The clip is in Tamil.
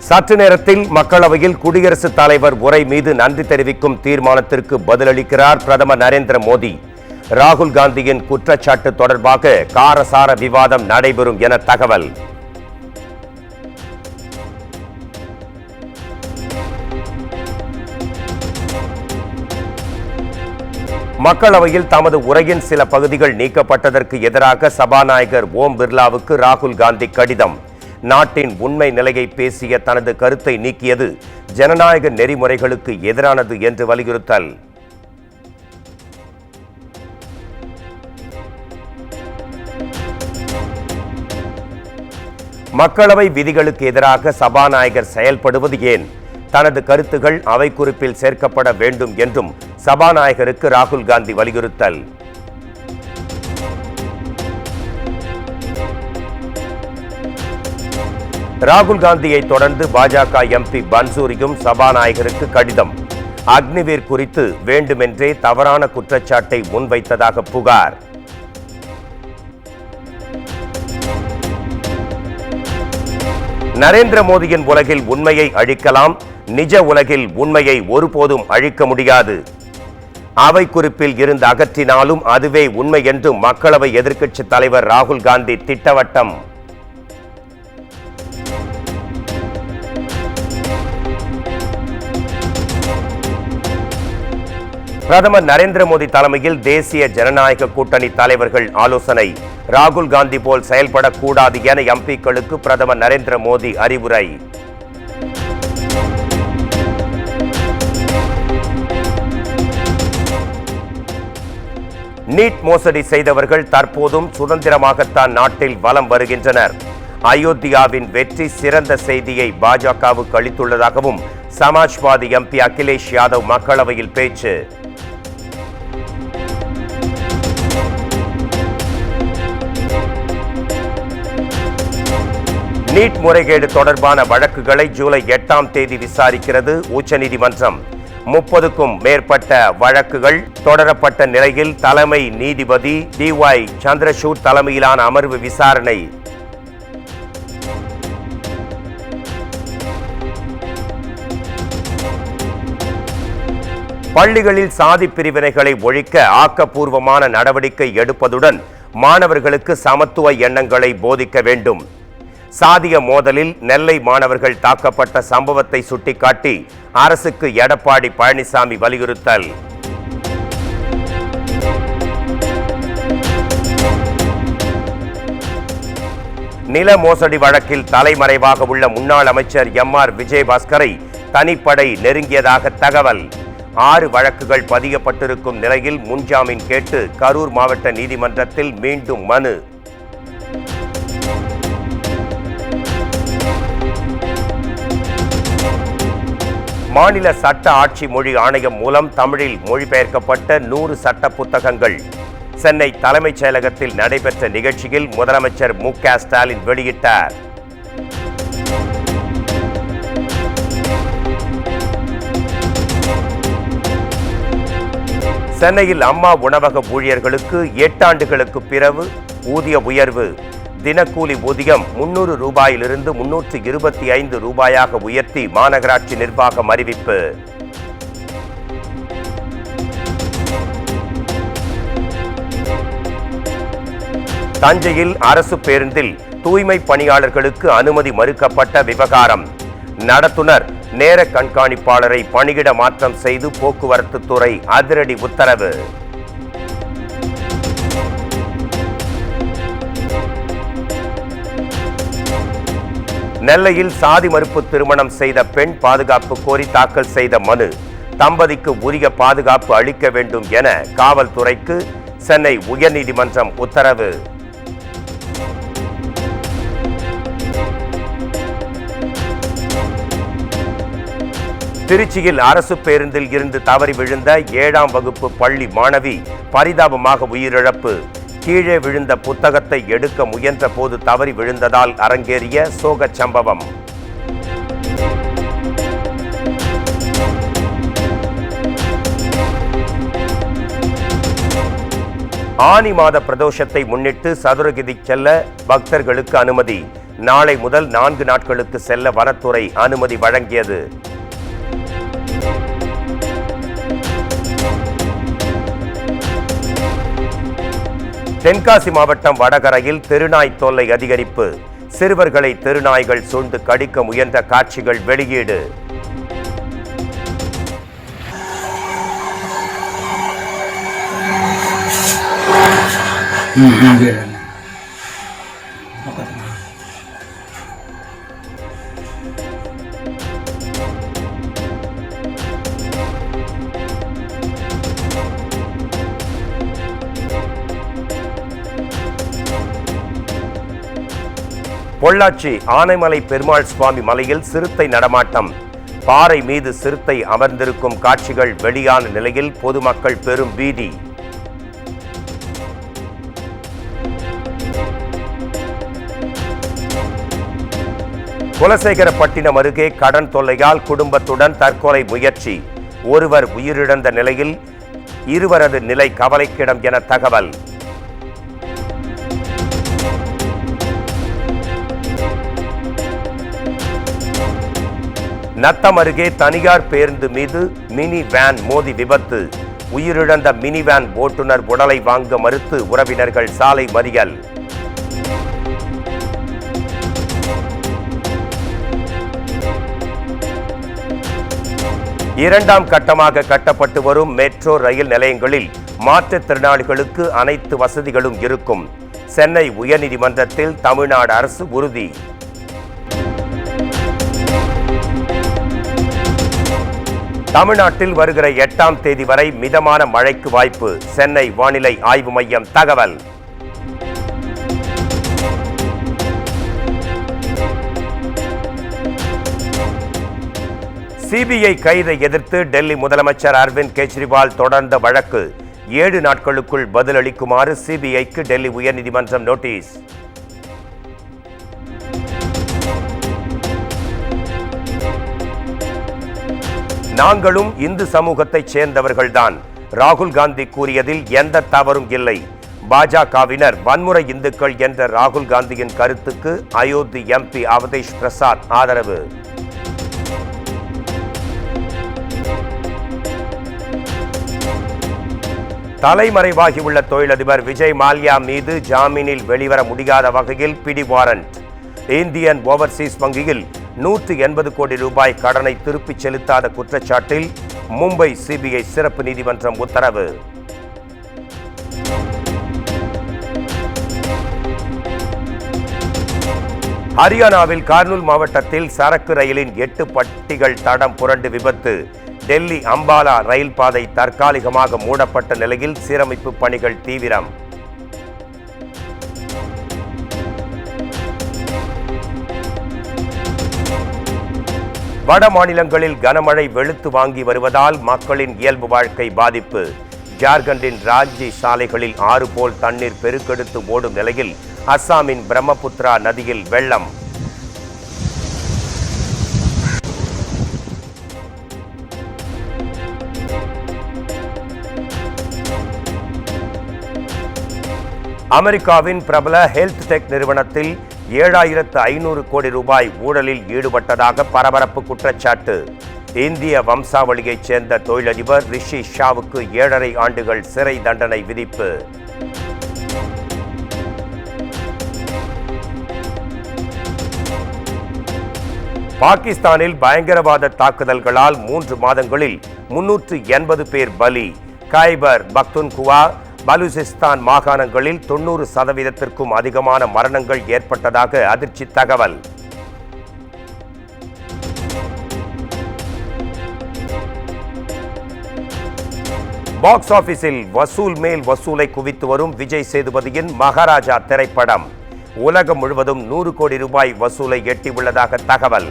சற்று நேரத்தில் மக்களவையில் குடியரசுத் தலைவர் உரை மீது நன்றி தெரிவிக்கும் தீர்மானத்திற்கு பதிலளிக்கிறார் பிரதமர் நரேந்திர மோடி. ராகுல் காந்தியின் குற்றச்சாட்டு தொடர்பாக காரசார விவாதம் நடைபெறும் என தகவல். மக்களவையில் தமது உரையின் சில பகுதிகள் நீக்கப்பட்டதற்கு எதிராக சபாநாயகர் ஓம் பிர்லாவுக்கு ராகுல் காந்தி கடிதம். நாட்டின் உண்மை நிலையை பேசிய தனது கருத்தை நீக்கியது ஜனநாயக நெறிமுறைகளுக்கு எதிரானது என்று வலியுறுத்தல். மக்களவை விதிகளுக்கு எதிராக சபாநாயகர் செயல்படுவது ஏன்? தனது கருத்துகள் அவை குறிப்பில் சேர்க்கப்பட வேண்டும் என்றும் சபாநாயகருக்கு ராகுல் காந்தி வலியுறுத்தல். ராகுல் காந்தியை தொடர்ந்து பாஜக எம்பி பன்சூரியும் சபாநாயகருக்கு கடிதம். அக்னிவீர் குறித்து வேண்டுமென்றே தவறான குற்றச்சாட்டை முன்வைத்ததாக புகார். நரேந்திர மோடியின் உலகில் உண்மையை அழிக்கலாம், நிஜ உலகில் உண்மையை ஒருபோதும் அழிக்க முடியாது. அவை குறிப்பில் இருந்து அகற்றினாலும் அதுவே உண்மை என்று மக்களவை எதிர்க்கட்சித் தலைவர் ராகுல் காந்தி திட்டவட்டம். பிரதமர் நரேந்திர மோடி தலைமையில் தேசிய ஜனநாயக கூட்டணி தலைவர்கள் ஆலோசனை. ராகுல் காந்தி போல் செயல்படக்கூடாது என எம்பிக்களுக்கு பிரதமர் நரேந்திர மோடி அறிவுரை. நீட் மோசடி செய்தவர்கள் தற்போதும் சுதந்திரமாகத்தான் நாட்டில் வலம் வருகின்றனர். அயோத்தியாவின் வெற்றி சிறந்த செய்தியை பாஜகவுக்கு அளித்துள்ளதாகவும் சமாஜ்வாதி எம்பி அகிலேஷ் யாதவ் மக்களவையில் பேச்சு. நீட் முறைகேடு தொடர்பான வழக்குகளை ஜூலை 8ஆம் தேதி விசாரிக்கிறது உச்சநீதிமன்றம். 30க்கும் மேற்பட்ட வழக்குகள் தொடரப்பட்ட நிலையில் தலைமை நீதிபதி DY சந்திரசூட் தலைமையிலான அமர்வு விசாரணை. பள்ளிகளில் சாதி பிரிவினைகளை ஒழிக்க ஆக்கப்பூர்வமான நடவடிக்கை எடுப்பதுடன் மாணவர்களுக்கு சமத்துவ எண்ணங்களை போதிக்க வேண்டும். சாதிய மோதலில் நெல்லை மாணவர்கள் தாக்கப்பட்ட சம்பவத்தை சுட்டிக்காட்டி அரசுக்கு எடப்பாடி பழனிசாமி வலியுறுத்தல். நில மோசடி வழக்கில் தலைமறைவாக உள்ள முன்னாள் அமைச்சர் MR விஜயபாஸ்கரை தனிப்படை நெருங்கியதாக தகவல். 6 வழக்குகள் பதியப்பட்டிருக்கும் நிலையில் முன்ஜாமீன் கேட்டு கரூர் மாவட்ட நீதிமன்றத்தில் மீண்டும் மனு. மாநில சட்ட ஆட்சி மொழி ஆணையம் மூலம் தமிழில் மொழிபெயர்க்கப்பட்ட 100 சட்ட புத்தகங்கள். சென்னை தலைமைச் செயலகத்தில் நடைபெற்ற நிகழ்ச்சியில் முதலமைச்சர் மு.க. ஸ்டாலின் வெளியிட்டார். சென்னையில் அம்மா உணவக ஊழியர்களுக்கு 8 ஆண்டுகளுக்கு பிறகு ஊதிய உயர்வு. தினக்கூலி ஊதியம் 300 ரூபாயிலிருந்து 325 ரூபாயாக உயர்த்தி மாநகராட்சி நிர்வாகம் அறிவிப்பு. தஞ்சையில் அரசு பேருந்தில் தூய்மை பணியாளர்களுக்கு அனுமதி மறுக்கப்பட்ட விவகாரம். நடத்துனர் நேர கண்காணிப்பாளரை பணியிட மாற்றம் செய்து போக்குவரத்து துறை அதிரடி உத்தரவு. நெல்லையில் சாதி மறுப்பு திருமணம் செய்த பெண் பாதுகாப்பு கோரி தாக்கல் செய்த மனு. தம்பதிக்கு உரிய பாதுகாப்பு அளிக்க வேண்டும் என காவல்துறைக்கு சென்னை உயர்நீதிமன்றம் உத்தரவு. திருச்சியில் அரசு பேருந்தில் இருந்து தவறி விழுந்த 7ஆம் வகுப்பு பள்ளி மாணவி பரிதாபமாக உயிரிழப்பு. கீழே விழுந்த புத்தகத்தை எடுக்க முயன்ற போது தவறி விழுந்ததால் அரங்கேறிய சோகச் சம்பவம். ஆனி மாத பிரதோஷத்தை முன்னிட்டு சதுரகிரி செல்ல பக்தர்களுக்கு அனுமதி. நாளை முதல் 4 நாட்களுக்கு செல்ல வனத்துறை அனுமதி வழங்கியது. தென்காசி மாவட்டம் வடகரையில் தெருநாய் தொல்லை அதிகரிப்பு. சிறுவர்களை தெருநாய்கள் சூழ்ந்து கடிக்க முயன்ற காட்சிகள் வெளியீடு. பொள்ளாச்சி ஆனைமலை பெருமாள் சுவாமி மலையில் சிறுத்தை நடமாட்டம். பாறை மீது சிறுத்தை அமர்ந்திருக்கும் காட்சிகள் வெளியான நிலையில் பொதுமக்கள் பெரும் பீதி. குலசேகரப்பட்டினம் அருகே கடன் தொல்லையால் குடும்பத்துடன் தற்கொலை முயற்சி. ஒருவர் உயிரிழந்த நிலையில் இருவரது நிலை கவலைக்கிடம் என தகவல். நத்தம் அருகே தனியார் பேருந்து மீது மினி வேன் மோதி விபத்து. உயிரிழந்த மினி வேன் ஓட்டுநர் உடலை வாங்க மறுத்து உறவினர்கள் சாலை மறியல். இரண்டாம் கட்டமாக கட்டப்பட்டு வரும் மெட்ரோ ரயில் நிலையங்களில் மாற்றுத்திறனாளிகளுக்கு அனைத்து வசதிகளும் இருக்கும். சென்னை உயர்நீதிமன்றத்தில் தமிழ்நாடு அரசு உறுதி. தமிழ்நாட்டில் வருகிற 8ஆம் தேதி வரை மிதமான மழைக்கு வாய்ப்பு. சென்னை வானிலை ஆய்வு மையம் தகவல். சிபிஐ கைதை எதிர்த்து டெல்லி முதலமைச்சர் அரவிந்த் கெஜ்ரிவால் தொடர்ந்த வழக்கு. 7 நாட்களுக்குள் பதிலளிக்குமாறு சிபிஐக்கு டெல்லி உயர்நீதிமன்றம் நோட்டீஸ். நாங்களும் இந்து சமூகத்தைச் சேர்ந்தவர்கள்தான். ராகுல் காந்தி கூறியதில் எந்த தவறும் இல்லை. பாஜகவினர் வன்முறை இந்துக்கள் என்ற ராகுல் காந்தியின் கருத்துக்கு அயோத்தி எம்பி அவதேஷ் பிரசாத் ஆதரவு. தலைமறைவாகியுள்ள தொழிலதிபர் விஜய் மால்யா மீது ஜாமீனில் வெளிவர முடியாத வகையில் பிடி வாரண்ட். இந்தியன் ஓவர்சீஸ் வங்கியில் 180 கோடி ரூபாய் கடனை திருப்பிச் செலுத்தாத குற்றச்சாட்டில் மும்பை சிபிஐ சிறப்பு நீதிமன்றம் உத்தரவு. ஹரியானாவில் கார்னூல் மாவட்டத்தில் சரக்கு ரயிலின் 8 பட்டிகள் தடம் புரண்டு விபத்து. டெல்லி அம்பாலா ரயில் பாதை தற்காலிகமாக மூடப்பட்ட நிலையில் சீரமைப்பு பணிகள் தீவிரம். வட மாநிலங்களில் கனமழை வெளுத்து வாங்கி வருவதால் மக்களின் இயல்பு வாழ்க்கை பாதிப்பு. ஜார்க்கண்டின் ராஞ்சி சாலைகளில் ஆறு போல் தண்ணீர் பெருக்கெடுத்து ஓடும் நிலையில் அஸ்ஸாமின் பிரம்மபுத்திரா நதியில் வெள்ளம். அமெரிக்காவின் பிரபல ஹெல்த் டெக் நிறுவனத்தில் 7500 கோடி ரூபாய் ஊழலில் ஈடுபட்டதாக பரபரப்பு குற்றச்சாட்டு. இந்திய வம்சாவளியைச் சேர்ந்த தொழிலதிபர் ரிஷி ஷாவுக்கு 7.5 ஆண்டுகள் சிறை தண்டனை விதிப்பு. பாகிஸ்தானில் பயங்கரவாத தாக்குதல்களால் 3 மாதங்களில் 380 பேர் பலி. கைபர் பக்துன்குவா பலூசிஸ்தான் மாகாணங்களில் 90% அதிகமான மரணங்கள் ஏற்பட்டதாக அதிர்ச்சி தகவல். பாக்ஸ் ஆபீஸில் வசூல் மேல் வசூலை குவித்து வரும் விஜய் சேதுபதியின் மகாராஜா திரைப்படம் உலகம் முழுவதும் 100 கோடி ரூபாய் வசூலை எட்டியுள்ளதாக தகவல்.